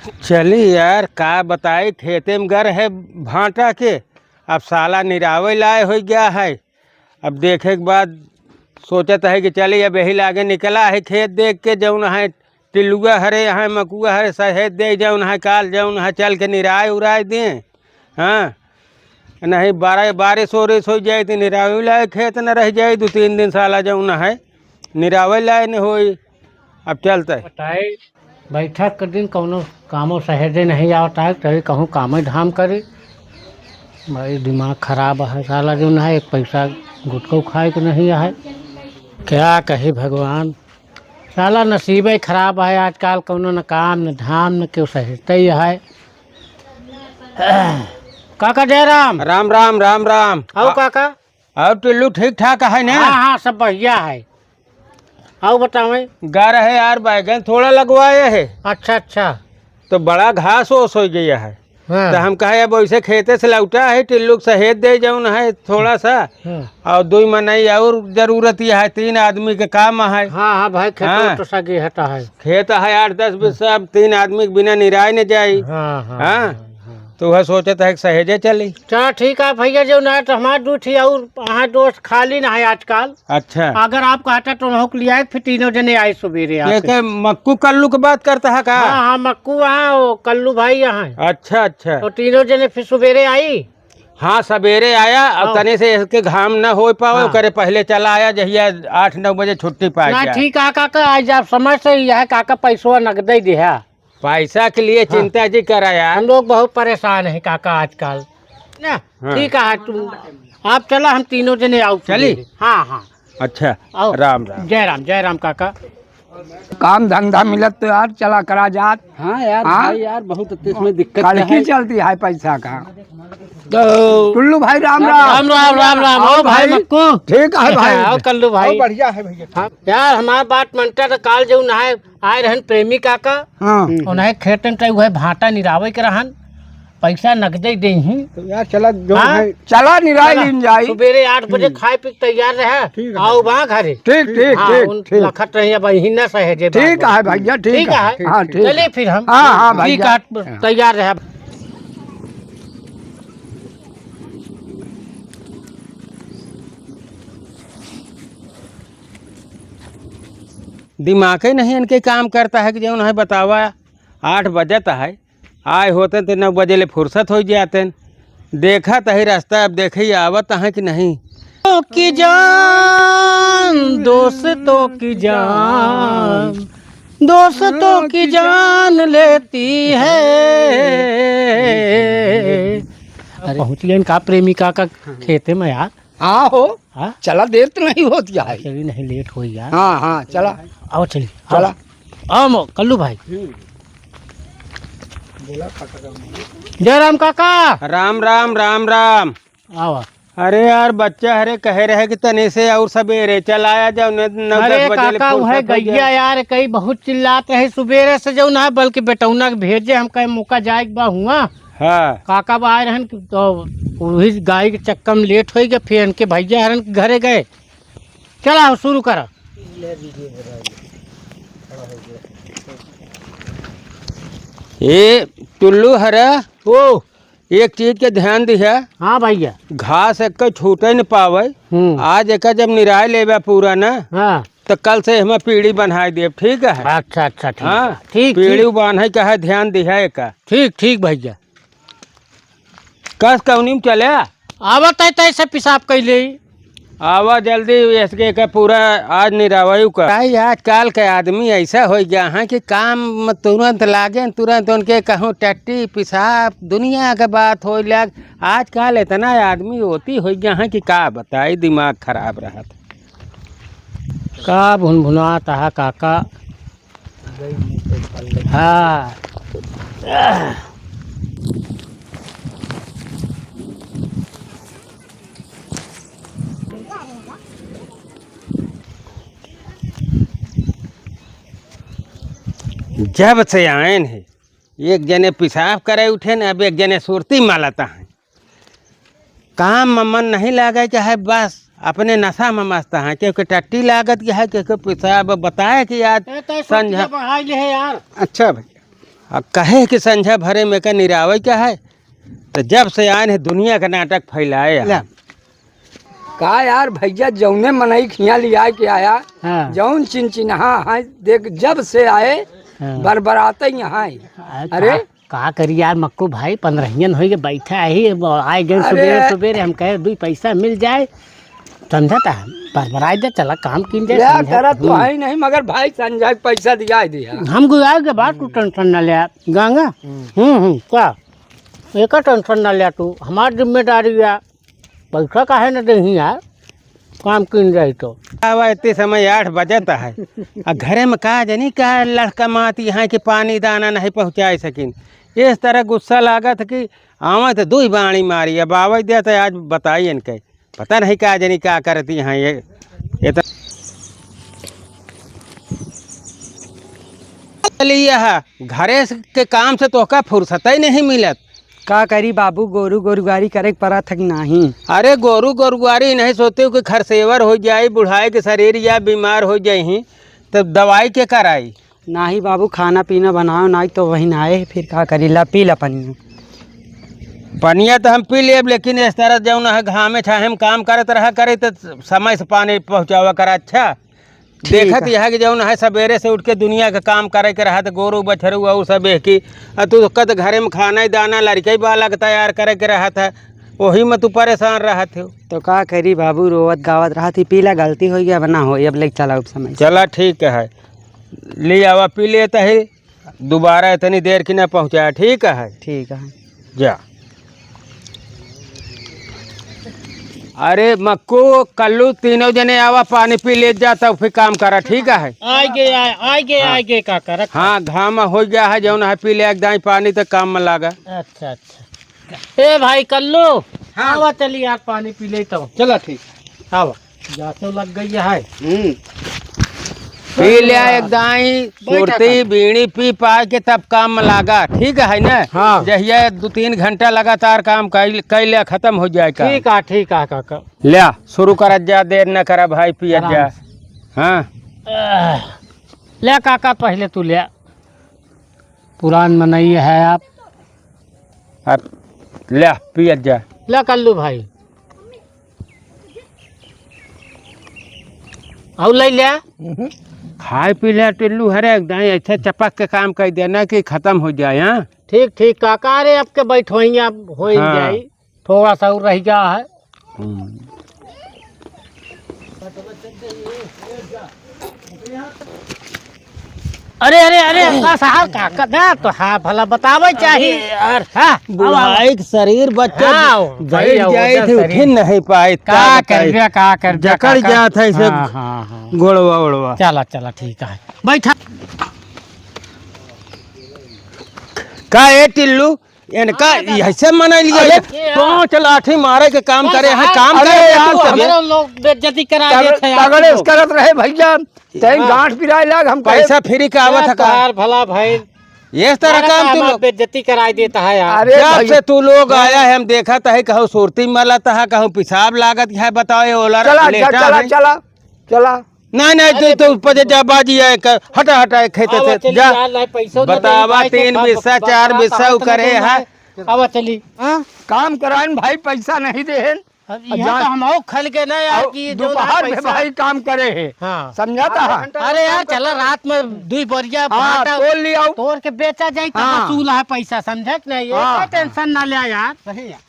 चली यार का बताई, खेते में गर है भांटा के। अब साला निरावे लाए हो गया है। अब देखे के बाद सोचत है कि चलिए अब यही लागे निकला है खेत देख के जौन है टिल्लुआ हरे यहाँ मकुआ हरे सहेद दे जौन है काल जौन है चल के निराए उराए दें। हाँ नहीं बारिश वारिश हो जाए तो निरावे लाए खेत न रह जाए 2-3 दिन साला जौन है निरावे लाए न हो। अब चलते बताए बैठक के दिन कौनो कामों सहेजे नहीं आवता है, कभी कहूँ काम धाम करे। भाई दिमाग खराब है साला जो है, एक पैसा गुटको खाए को नहीं है। क्या कहे भगवान, साला नसीब ही खराब है आजकल। कौनो न काम न धाम न क्यों सहेजते ही है। काका जयराम। राम राम राम राम। आओ काका। और टिल्लू ठीक ठाक है ना? हाँ हाँ सब बढ़िया है। आओ बतावे। गा रहे यार बैगन थोड़ा लगवाए है। अच्छा अच्छा। तो बड़ा घास ओस हो गया है। हाँ। तो हम कहे अब वैसे खेते से लौटा है टिल्लू सहेज दे जौन है थोड़ा सा। हाँ। और 2 मनई और जरूरत यह है, 3 आदमी के काम है। हाँ हाँ भाई खेत हाँ। तो सगे हटा है। खेत है 8-10 बीस, सब 3 आदमी के बिना निराय न जाये। हाँ हाँ, हाँ तो वह सोचत है कि सहेजे चली। चलो ठीक है भैया जो ना तो हमारे दूठी और वहाँ दोस्त खाली ना है आजकल। अच्छा अगर आप कहता तो हम लिया फिर तीनों जने आए सवेरे के मक्कू कल्लू की बात करता है का? हाँ हाँ मक्कू वहाँ वो कल्लू भाई यहाँ। अच्छा अच्छा। तो तीनों जने फिर सवेरे आई। हाँ सवेरे आया। अब तने से इसके घाम न हो पाओ हाँ। करे पहले चला आया जहिया 8-9 बजे छुट्टी पा ना गया। ठीक है काका, आज आप समय से ही है काका, पैसा नगद ही दिया। पैसा के लिए चिंता जी कराया। हम लोग बहुत परेशान है काका आजकल ना। हाँ। ठीक है तुम आप चला, हम तीनों जने आओ चली? सवेरे। हाँ हाँ अच्छा आओ। राम राम। जय राम काका। काम धंधा मिलत तो यार चला करा जात। हाँ यार हाँ? भाई यार बहुत इसमें दिक्कत कल है। की चलती है पैसा का। तो टुल्लू भाई राम राम राम राम राम। आओ भाई मक्कू। ठीक है भाई। आओ कल्लू भाई। बढ़िया है भैया। हाँ, यार हमारी बात मनता तो काल जो नहाए आए रहन प्रेमी काका। हाँ उन्हें खेत में वह भाटा निरावे के रहन, पैसा नगदे दे ही। तो यार चला जो हाँ? है चला निराई लीन जाई। सवेरे 8 बजे खाए पी तैयार रहे। आओ वहाँ घरे। ठीक ठीक हाँ, ठीक उन ठीक लखत रही वही न सहेजे। ठीक है भैया ठीक है। हाँ ठीक चलिए फिर हम। हाँ हाँ ठीक भैया। है तैयार रहे। दिमाग ही नहीं इनके काम करता है कि जो है बतावा 8 बजत है आए होते तो 9 बजे ले फुर्सत हो जाते। देखा तो ही रास्ता अब देखे आवत है कि नहीं। की जान दोस्तों की जान, दोस्तों की जान लेती है। अरे पहुँच गए इनका प्रेमिका का खेते में यार। हाँ हो हाँ चला देर तो नहीं होती है। चलिए नहीं लेट हो यार। हाँ हाँ चला आओ चलिए चला। आओ कल्लू भाई। जय राम काका। राम राम राम राम। आओ। अरे यार बच्चा हरे कहे रहे कि तने से और सवेरे चल आया जाओ 9-10 अरे बजे ले काका वह फुर्सत हो गैया जाए। यार कई बहुत चिल्लाते रहे सवेरे से जो ना, बल्कि बेटौना के भेजे हम कहीं मौका जाए बा हुआ। हाँ काका बा आए रहन तो वही गाय के चक्कर में लेट हो गया, फिर इनके भैया हरन के घरे गए। चला शुरू करा। ये टुल्लू हरा ओ एक चीज के ध्यान दिया, हाँ भैया। घास एक छूटे न पावे। हम्म। आज एक जब निराय लेबा पूरा ना हाँ तो कल से हमें पीढ़ी बनाई दे। ठीक है? अच्छा अच्छा ठीक हाँ ठीक पीढ़ी ठीक बांधे का है ध्यान दिया एक ठीक ठीक भैया। कस कौनी में चले आवत है तैसे पिसाब कैले। आवा जल्दी इसके का पूरा आज निरावयु का। आजकल के आदमी ऐसा हो गया है कि काम में तुरंत लागे, तुरंत उनके कहूँ टट्टी पिसाब दुनिया के बात हो लग। आजकल इतना आदमी होती हो गया है कि का बताई, दिमाग खराब रहा था। का भुनभुनाता है काका। हाँ जब से आए हैं एक जने पेशाब करे उठे न, अब एक जने सुरती मालता है। काम में मन नहीं लागे चाहे बस अपने नशा में मस्त है, क्योंकि टट्टी लागत की है क्योंकि पेशाब बताए कि आज संझा। बढ़ाई ले है यार। अच्छा भैया अब कहे कि संझा भरे में का निरावे क्या है। तो जब से आए हैं दुनिया का नाटक फैलाए हैं। का यार भैया जौने मनई खिया लिया के आया हाँ। जौन चिनचिन्हा है देख जब से आए हाँ। बरबराते यहाँ है। अरे का करी यार मक्कू भाई 15 हो गए बैठा ही आए गए अरे। सवेरे सवेरे हम कहे 2 पैसा मिल जाए समझता बरबराई दे चला काम किन जाए क्या समझा। करा तो है ही नहीं मगर भाई संजय के पैसा दिया ही दिया। हम गुजारे के बाद तू टेंशन न लिया गंगा क्या एक टेंशन न लिया तू हमारी जिम्मेदारी है पैसा काहे न दे यार काम किन जाए तो अब इतने समय 8 बजता है और घरे में कहा जानी क्या लड़का मात यहाँ के पानी दाना नहीं पहुँचा सकिन। इस तरह गुस्सा लागत कि आवा तो 2 बाणी मारी अब आवे दिया तो आज बताइए इनके पता नहीं कहा जानी क्या करती यहाँ ये तो घरे के काम से तो का फुर्सत ही नहीं मिलत। का करी बाबू गोरू गोरुगारी करे पड़ा थक नहीं। अरे गोरू गोरुगारी नहीं सोते हो कि खरसेवर हो जाए बुढ़ाए के शरीर या बीमार हो जाए तो दवाई के कराई ना ही बाबू खाना पीना बनाओ ना तो वही ना आए फिर का करी ला पी ला पनिया। पनिया तो हम पी लेब लेकिन इस तरह जौन है घामे छाहे हम काम करत रहा करे तो समय से पानी पहुँचावा कर। अच्छा देखत यह कि जौन है सवेरे से उठ के दुनिया का काम करे के रहा तो गोरू बछरू और सब एक ही तू कद घरे में खाना ही दाना लड़के बालक तैयार करे के रहा था वही में तू परेशान रहा थे। तो का करी बाबू रोवत गावत रहा थी पीला गलती हो गया बना हो अब लेके चला समय। चला ठीक है ले आवा पी लेता है दोबारा इतनी देर की ना पहुँचाया। ठीक है जा। अरे मक्कू कल्लू तीनों जने आवा पानी पी ले जाता फिर काम करा। ठीक है आगे का कर। हाँ घाम हो गया है जौन है पी ले दाई पानी तो काम में लागा। अच्छा ए भाई कल्लू आवा चली यार पानी पी ले तो चलो ठीक आवा जासो लग गई है पी लिया एक दाई सुरती बीड़ी पी पा के तब काम में लागा। ठीक है ना। हाँ। जहिया 2-3 घंटा लगातार काम कैले खत्म हो जाए का। ठीक है काका लिया शुरू कर जा देर न करा भाई पिया जा। हाँ ले काका पहले तू ले पुरान मनई है आप अब ले पिया जा। ले कल्लू भाई और ले लिया खाए पी लिया टिल्लू हरे दाई ऐसे चपक के काम कर देना कि खत्म हो जाए। हाँ ठीक काका अरे आपके बैठो ही आप हो ही हाँ। जाए थोड़ा सा और रह गया है। अरे साहब काका ना तो हाँ भला बतावे चाहिए यार। हाँ बुढ़ाई के शरीर बच्चा हाँ, बैठ भाई, जाए थे शरीर। उठे नहीं पाए का कर जकड़ जात है इसे हाँ गोड़वा उड़वा। चला ठीक है बैठा का ए टिल्लू इनका ऐसे मना लिया तो लाठी मारे के काम करे हैं काम करे यार हमारे लोग बेइज्जती करा देते हैं तगड़े करत रहे भैया तई गांठ पिराए लाग हम पैसा फ्री का आवत का यार भला भाई ये तरह काम तू लोग बेइज्जती कराई देता है यार। अरे जब से तू लोग आया है हम देखा है कहूँ सुरती मलता है कहूँ पेशाब लागत है बताओ ओला चला नहीं तो ऊपर जा बाजी है हटा खेते थे जा बतावा 3 बिस्सा 4 बिस्सा करे है। अब चली काम कराए भाई पैसा नहीं दे यहाँ तो हम और खल के ना यार कि जो दोपहर में पैसा- भाई काम करे है हाँ समझाता है। अरे यार चला रात में 2 बोरिया हाँ आटा तोड़ लिया तोड़ के बेचा जाए तो हाँ। वसूल है पैसा समझे कि नहीं हाँ। ये टेंशन ना ले यार।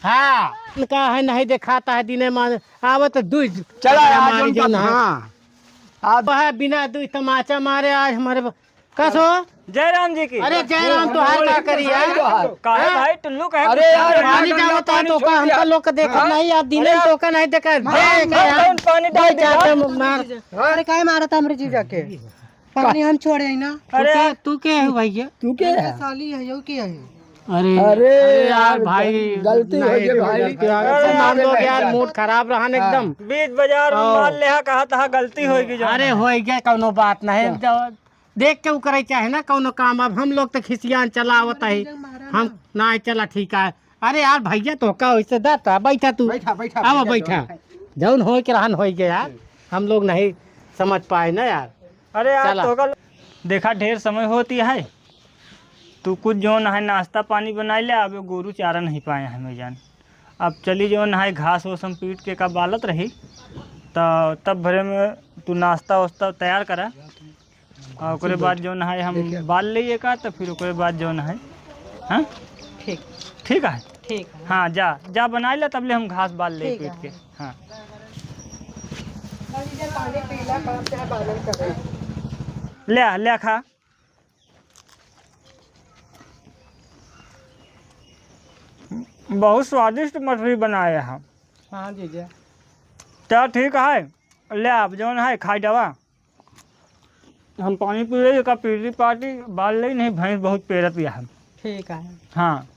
हाँ उनका है नहीं दिखाता है दिने मान आवत 2 चला हमारी आज जो उनका ना हाँ अब है बिना 2 तमाचा मारे आज हमारे कसो जयराम जी की। अरे जयराम तो हाल का करी यार काहे भाई टुल्लू काहे अरे यार पानी जावत है तो का हमका लोग के देखा नहीं आप दिने तो का नहीं देखा देख यार कौन पानी डाल दिया? जाते मार अरे काय मारत हमरे जीजा के पानी हम छोड़े ना तू के है भैया तू के है साली है यो के है अरे यार भाई गलती हो गई भाई। अरे मान लो यार मूड खराब रहा ना एकदम बीच बाजार में माल लेहा कहा था गलती होगी जो। अरे हो गया कौनो बात नहीं देख के करे चाहे ना कौनो काम अब हम लोग तो खिसियान चलावत है हम ना चला ठीक है। अरे यार भैया तो का वैसे दाता बैठा तू अब बैठा जौन हो के रहन हो गया यार हम लोग नहीं समझ पाए ना यार। अरे यार चला। तो देखा ढेर समय होती है तू कुछ जो है नाश्ता पानी बनाई ले, अब गोरू चारा नहीं पाए हैं मैं जान। अब चली जो है घास वो हम पीट के का बालत रही, तो तब भरे में तू नाश्ता वास्ता तैयार करा, और ओकरे बाद जो है हम बाल लिए का, तो फिर ओकरे बाद जो है। हाँ ठीक ठीक है। ठीक है। हाँ जा जा बना ले, तब ले हम घास बाल ले ठीक पीट है। के। हाँ पानी पीला काम से बालन कर रहे हैं। ले ले खा। बहुत स्वादिष्ट मछली बनाए हैं। हाँ जीजा। चल ठीक है, ले आप जो है खाई दवा। हम पानी पी रही का पीली पार्टी बाल ले नहीं, भैंस बहुत पेड़ पिया है। ठीक है। हाँ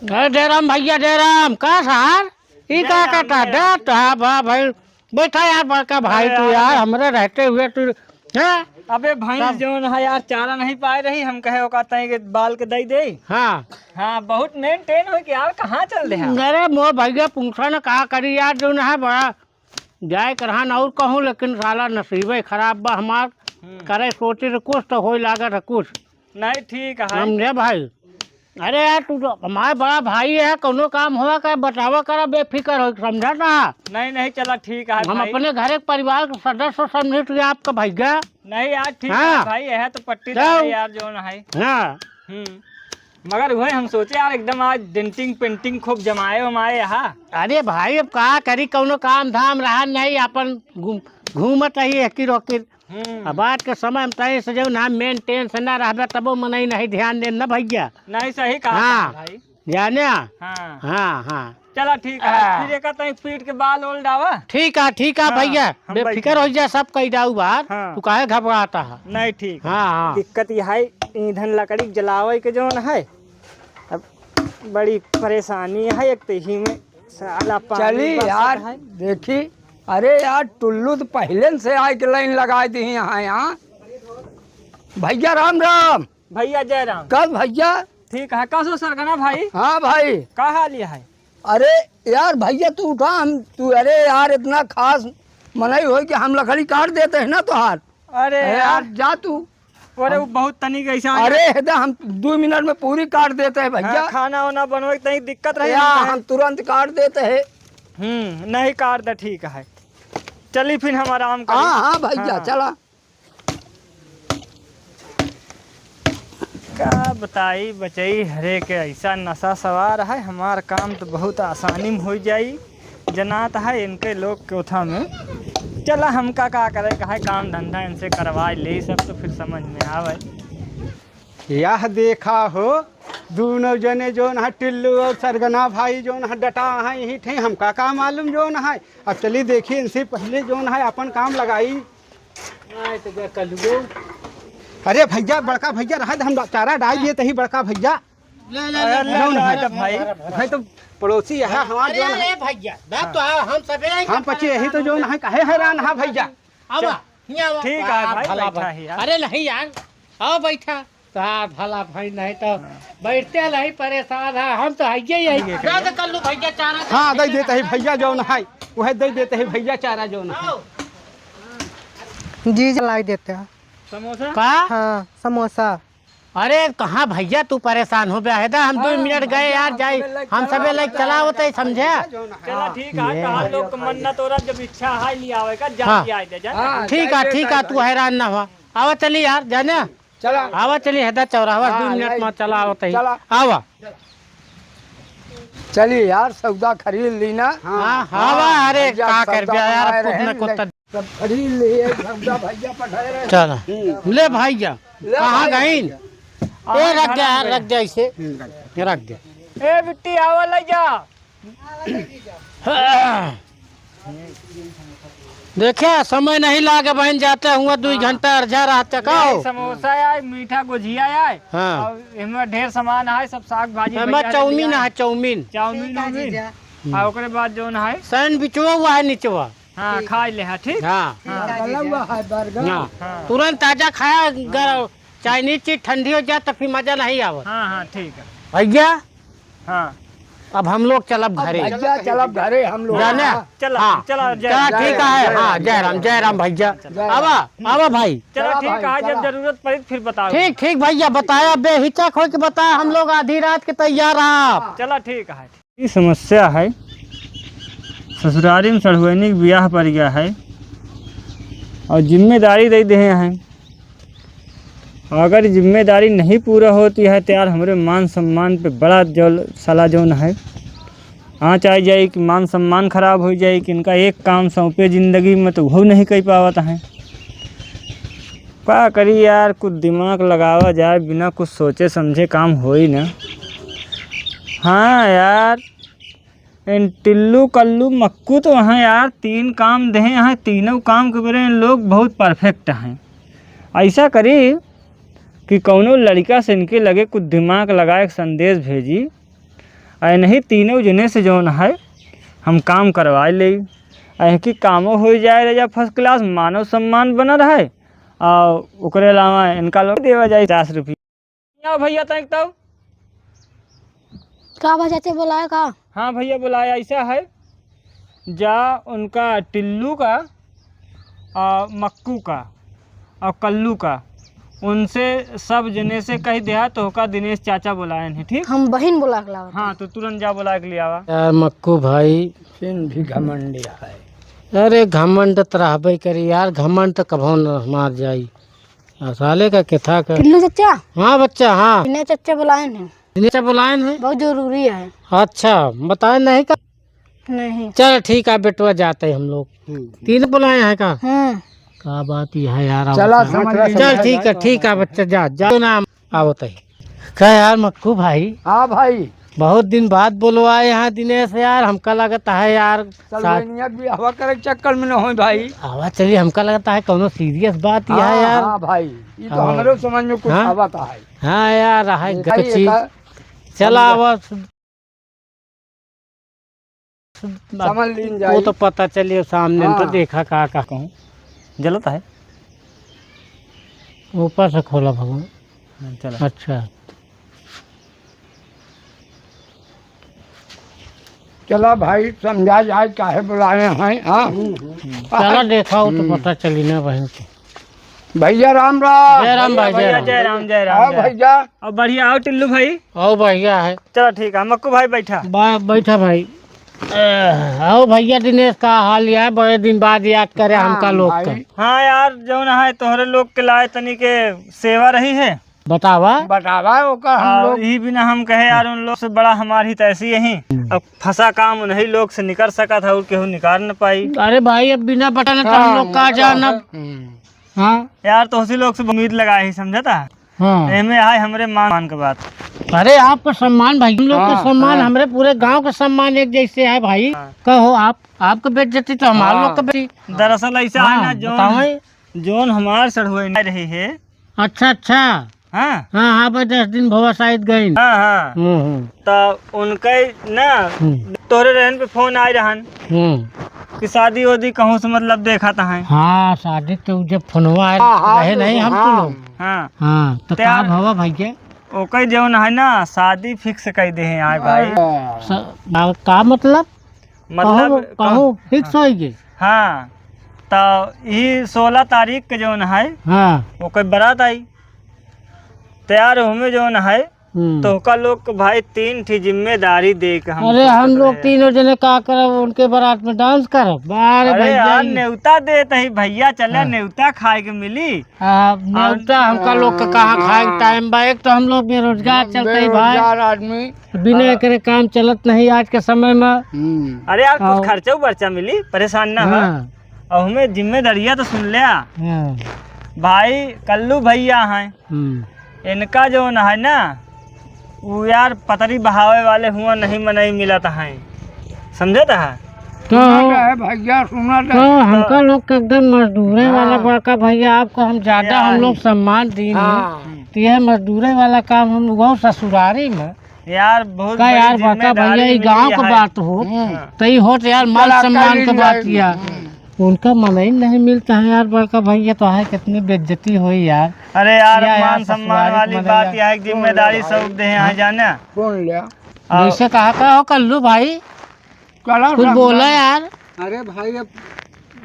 अरे जयराम भैया, जयराम का सर ई का कहता दे बा भाई बैठा यार, बड़का भाई तू यार, हमरे रहते हुए तू हैं। अबे भैंस जो है यार चारा नहीं पाए रही, हम कहे कहते हैं कि बाल के दई दे। हाँ हाँ बहुत मेंटेन हो कि यार कहाँ चल रहे हैं। अरे मोर भैया पूछा न कहा करी यार, जो है बड़ा जाए करहान और कहूँ, लेकिन साला नसीबे खराब बा हमार। करे सोचे तो कुछ तो हो लागत है कुछ। नहीं ठीक है। समझे भाई? अरे यार तू तो हमारे बड़ा भाई है, कोनो काम हुआ कर बतावा करा, बेफिक्र हो, समझा ना? नहीं नहीं चला ठीक है हम भाई। अपने घर एक परिवार के सदस्य समझे तो आपका भैया। नहीं यार ठीक हाँ। है भाई, यह तो पट्टी जाओ। है यार जो है। हाँ मगर वही हम सोचे यार एकदम आज डेंटिंग पेंटिंग खूब जमाए वमाए यहाँ। अरे भाई अब का करी, कोनो काम धाम रहा नहीं, अपन घूमत रही हकीर वकीर। अब आज के समय में तय से जो ना मेंटेन से ना रह तबो मन नहीं ध्यान दे ना भैया। नहीं सही कहा हाँ। भाई। जाने? हाँ हाँ हाँ चला ठीक है, फिर एक तई पीट के बाल ओल डावा। ठीक है हाँ, भैया, हम बेफिक्र हो जा, सब कही जाऊ बाहर। हाँ। तू काहे घबराता है? नहीं ठीक। हाँ हाँ दिक्कत यह है ईंधन लकड़ी जलावे के जो है, अब बड़ी परेशानी है। एक तो ही में साला पानी चली बरसत यार है। देखी। अरे यार टुल्लू तो पहले से आए के लाइन लगा दी यहाँ। भैया राम राम। भैया जयराम। कब भैया? ठीक है, कसो सरगना भाई, हाँ भाई। का हाल है? अरे यार भैया तू उठा, हम तू अरे यार इतना खास मनाई हो कि हम लकड़ी काट देते हैं ना तुहार। अरे यार यार जा तू। अरे वो बहुत तनिक ऐसा अरे हृदय हम 2 मिनट में पूरी काट देते हैं भैया। हाँ, खाना वाना बनवे तनी दिक्कत रही यार हम तुरंत काट देते हैं। नहीं काट दे ठीक है। चली फिर हम आराम करें। हाँ हाँ भैया हाँ। चला। का बताई बचई हरे के ऐसा नशा सवार है, हमार काम तो बहुत आसानी में हो जाई। जनात है इनके लोग के उठा में। चला हम का करे कहा काम धंधा इनसे करवा ले सब, तो फिर समझ में आवे। यह देखा हो दोनों जने जो है टिल्लू और सरगना भाई जो है डटा है यही थे, हमका का मालूम जो है। अब चलिए देखिए इनसे पहले जो है अपन काम लगाई। अरे भैया बड़का भैया रहा हम चारा डाल दिए तही बड़का भैया। भाई भाई तो पड़ोसी है हमारे जो है। भैया तो हम सब हम पची यही तो जो है कहे हैरान है भैया। ठीक है भाई, बैठा ही यार। अरे नहीं यार आओ बैठा तो हाँ भला भाई, नहीं तो बैठते नहीं परेशान है हम तो यही कर लू भैया चारा। हाँ दे देते ही भैया जो है वह दे देते ही भैया चारा जो है। जी लाई देते हैं। समोसा का? हाँ समोसा। अरे कहाँ भैया तू परेशान हो गया है दा, हम 2 मिनट गए यार जाए, हम सबे लाइक चला होते समझे। चला ठीक है, कहा लोग का मन्नत हो रहा, जब इच्छा है लिया आवे का जा हाँ। लिया दे जा। ठीक है तू हैरान ना हुआ। आवा चली यार जाने, चला आवा चली हैदा चौराहा 2 मिनट में चला होते ही। आवा चलिए यार सौदा खरीद ली ना। हाँ आवा। अरे का कर बिया यार खुद न खुद सब खरीद लिए सौदा भैया पठाए रहे। चल ले भैया कहाँ गई? ए रख दे यार, रख दे ऐसे रख दे। ए बिट्टी आवा ले जा। देखे समय नहीं लागे बहन, जाते हुआ 2 घंटा अर्झा रहा चकाओ। समोसा आए, मीठा गुजिया आए, हाँ और इसमें ढेर सामान है, सब साग भाजी हमें चाउमीन है, चाउमीन चाउमीन उमीन। और ओकरे बाद जो है सैन बिचवा हुआ है निचवा। हाँ खा ले है ठीक। हाँ गला हुआ है बर्गर। हाँ तुरंत ताजा खाया, गरम चाइनीज चीज ठंडी हो जाए तो फिर मजा नहीं आवा हाँ हाँ ठीक है भैया। हाँ अब हम लोग चलब घरे भैया चलब घरे हम लोग। जाने चला हाँ चला चला ठीक है। हाँ जय राम भैया। आवा आवा भाई। चला ठीक है, जब जरूरत पड़ी फिर बताओ। ठीक ठीक भैया बताया, बेहिचक हो के बताया, हम लोग आधी रात के तैयार हैं आप। चला ठीक है। ये समस्या है, ससुरारी में सड़हुआनी के ब्याह पर गया है और जिम्मेदारी दे दे हैं। अगर जिम्मेदारी नहीं पूरा होती है तो यार हमारे मान सम्मान पे बड़ा जो साला जो है आँच आ जाए कि मान सम्मान खराब हो जाए कि इनका एक काम सौंपे ज़िंदगी में तो वो नहीं कर पावत है। क्या करी यार, कुछ दिमाग लगावा जाए, बिना कुछ सोचे समझे काम हो ही ना। हाँ यार, इन टिल्लू कल्लू मक्कू तो वहाँ यार 3 काम दे हैं, तीनों काम के बारे में लोग बहुत परफेक्ट हैं। ऐसा करी कि कौनो लड़का से इनके लगे कुछ दिमाग लगाए संदेश भेजी, ऐ नहीं तीनों जने से जौन है हम काम करवा ले, ऐ कि कामों हो जाए रहा फर्स्ट क्लास, मानव सम्मान बना रहे और ओकरे अलावा इनका लोग देवा जाए 50 रुपये। भैया तक तो क्या बा चाचे बुलाया का? हाँ भैया बुलाया। ऐसा है जा उनका टिल्लू का मक्कू का और कल्लू का, उनसे सब जने से कह दिया तो का दिनेश चाचा बुलाए हैं। ठीक, हम बहन बुला के लावा। हाँ तो तुरंत जा बुला के ले आवा। यार मक्कू भाई सिंह भी घमंडिया है। अरे घमंड तो रहबे करी यार, घमंड तो कभो न मार जाई। साले का कथा कर। टिल्लू चाचा? हाँ बच्चा। हाँ दिनेश चाचा बुलाए हैं, दिनेश बुलाए हैं, बहुत जरूरी है। अच्छा बताए नहीं का? नहीं। चल ठीक है बेटवा, जाते हैं हम लोग। 3 बुलाए हैं का? का बात यह है यार। चला समझ में। चल ठीक है बच्चा, जा नाम आवत है। क्या यार मक्कू भाई? हाँ भाई, बहुत दिन बाद बोलवाए यहाँ दिनेश यार, हमका लगता है यार सलवनिया भी हवा करे के चक्कर में न हो भाई। आवा चलिए, हमका लगता है कोनो सीरियस बात यह है यार। हाँ भाई, ये तो हाँ। हमारे समझ में कुछ हाँ? आवता है। हाँ यार है भाई, चीज। चला आवा समझ लीन वो जाए। तो पता चलिए सामने हाँ। तो देखा का कहूँ जलता है ऊपर से खोला भगवान। चला। अच्छा चला भाई, समझा जाए काहे बुलाए हैं। हाँ चला देखा हो तो पता चली ना बहन को। भैया राम राम। जय राम भाई, जय राम। जय राम जय हाँ राम। भैया, और बढ़िया आओ टिल्लू भाई। आओ भैया है। चलो ठीक है, मक्कू भाई बैठा। बैठा भाई। आओ भैया, दिनेश का हाल यह है, बड़े दिन बाद याद करे हमका लोग का। हाँ यार जो ना है तोहरे लोग के लाए तनी के सेवा रही है। बतावा बतावा ओका हम और लोग। यही बिना हम कहे यार उन लोग से बड़ा हमारी तैसी यही। अब फंसा काम उन्हीं लोग से निकल सका था और केहू निकाल न पाई। अरे भाई अब बिना बटन तो हम लोग का जाना। हाँ यार तो उसी लोग से उम्मीद लगाए ही, समझा था। हाँ। एमे आए हमरे मान के बात। अरे आपका सम्मान भाई, हम लोग का सम्मान, हमारे पूरे गांव का सम्मान एक जैसे है भाई। कहो आपका बेइज्जती तो हमारे लोग का बेइज्जती। दरअसल ऐसा है ना, बताओ। जोन हमार सड़हुए रही है। अच्छा हाँ हाँ भाई 10 दिन भवा शायद गई। हाँ हाँ, तो उनके ना तोहरे रहन पे फोन आए रहन कि शादी वादी कहूँ से मतलब देखा था। हाँ शादी तो जब फोनवा रहे नहीं हम तो लोग। हाँ हाँ तो क्या भवा भाई के ओके जौन है ना शादी फिक्स कर दे हैं यार भाई। का मतलब मतलब फिक्स हो गई। हाँ तो यही 16 तारीख के जौन है हाँ वो कोई बारात आई तैयार हमें जौन है तो का लोग के भाई 3 थी जिम्मेदारी दे के हम। अरे हम लोग तीनों जने का करब, उनके बारात में डांस करब। अरे यार न्योता देते ही भैया, चले न्योता खाए के मिली। न्योता हमका लोग का कहाँ खाए के टाइम बा, एक तो हम लोग बेरोजगार चलते ही भाई, आदमी बिना करे काम चलत नहीं आज के समय में। अरे यार कुछ खर्चा बर्चा मिली, परेशान ना हो। और हमें जिम्मेदारियां तो सुन लिया भाई। कल्लू भैया हैं, इनका जो है ना वो यार पतरी बहावे वाले हुआ नहीं मनाई मिला था है, समझे था। तो भैया सुना तो हमका लोग का एकदम मजदूरी वाला बड़का भैया, आपको हम ज्यादा हम लोग सम्मान दी तो यह मजदूरी वाला काम हम लोग ससुरारी में यार बहुत का यार बड़का भैया ये गाँव का बात हो तो ये हो यार मान सम्मान का बात किया, उनका मन ही नहीं मिलता है यार बड़का भैया। तो है कितनी बेइज्जती हुई यार। अरे यार मान सम्मान वाली बात यह है, जिम्मेदारी सब दे हैं जाने। कौन लिया जैसे कहा का हो कल्लू भाई, चलो कुछ बोला यार। अरे भाई अब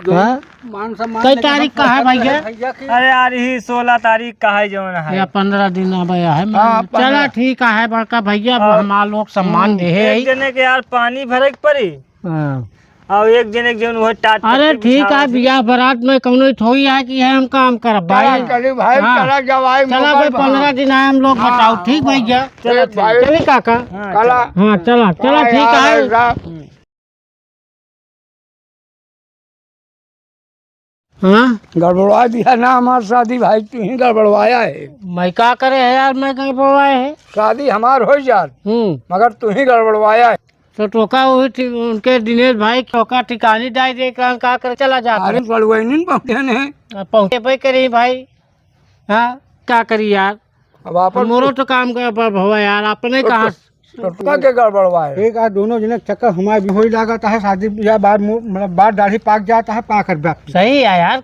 हाँ? मान सम्मान कई तारीख का है भैया? अरे यार यही 16 तारीख का है जो है। या 15 दिन अब है। हाँ, चला ठीक है बड़का भैया, हमार लोग सम्मान दे है। एक जने के यार पानी भरे के पड़ी हाँ। और एक जने के जो टाट अरे ठीक है, बियाह बारात में कौनो थोड़ी है कि है हम काम करब भाई। चली भाई, हाँ। चला जवाई चला भाई, 15 दिन आए हम लोग, बताओ ठीक भैया? चलिए काका। कला हाँ चला चला ठीक है। हाँ गड़बड़वा दिया ना हमारी शादी भाई, तू ही गड़बड़वाया है। मैं क्या करे है यार, मैं कहीं बोलवाए है। शादी हमार हो यार, मगर तू ही गड़बड़वाया है। तो टोका हुई थी उनके दिनेश भाई, टोका ठिकानी डाल दे का कर चला जाता। अरे गड़बड़वाई पहुँचे ने पहुँचे पे करी भाई। हाँ क्या करी यार, अब आप मोरो तो काम कर हुआ यार, अपने कहा टोटका के गड़बड़वाए। एक आज दोनों जने चक्कर हमारे भी हो ही लागता है, शादी या बाद मतलब बाद दाढ़ी पाक जाता है पाकर। सही है यार।